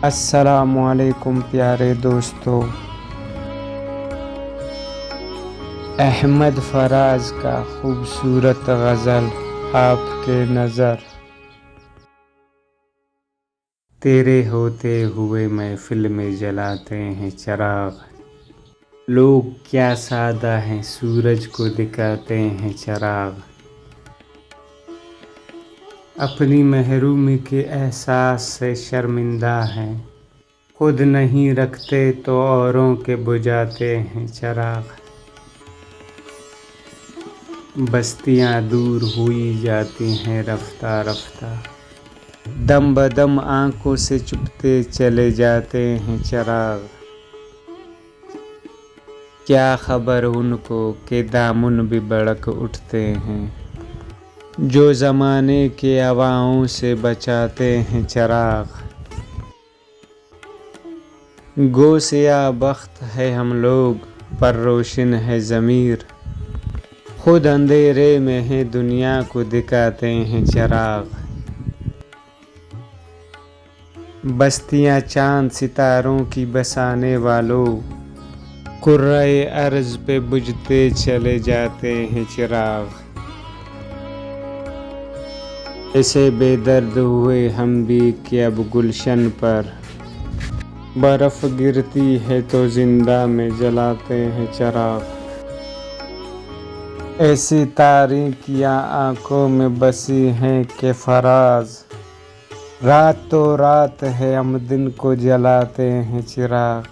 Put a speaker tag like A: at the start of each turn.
A: السلام علیکم پیارے دوستو، احمد فراز کا خوبصورت غزل آپ کے نظر۔ تیرے ہوتے ہوئے محفل میں جلاتے ہیں چراغ، لوگ کیا سادہ ہیں سورج کو دکھاتے ہیں چراغ۔ اپنی محرومی کے احساس سے شرمندہ ہیں، خود نہیں رکھتے تو اوروں کے بجھاتے ہیں چراغ۔ بستیاں دور ہوئی جاتی ہیں رفتہ رفتہ، دم بدم آنکھوں سے چپتے چلے جاتے ہیں چراغ۔ کیا خبر ان کو کہ دامن بھی بھڑک اٹھتے ہیں، جو زمانے کے ہواؤں سے بچاتے ہیں چراغ۔ گو سیاہ بخت ہے ہم لوگ پر روشن ہے ضمیر، خود اندھیرے میں ہے دنیا کو دکھاتے ہیں چراغ۔ بستیاں چاند ستاروں کی بسانے والوں، کرۂ ارض پہ بجھتے چلے جاتے ہیں چراغ۔ ایسے بے درد ہوئے ہم بھی کہ اب گلشن پر برف گرتی ہے تو زندہ میں جلاتے ہیں چراغ۔ ایسی تاریکیاں آنکھوں میں بسی ہیں کہ فراز، رات تو رات ہے ہم دن کو جلاتے ہیں چراغ۔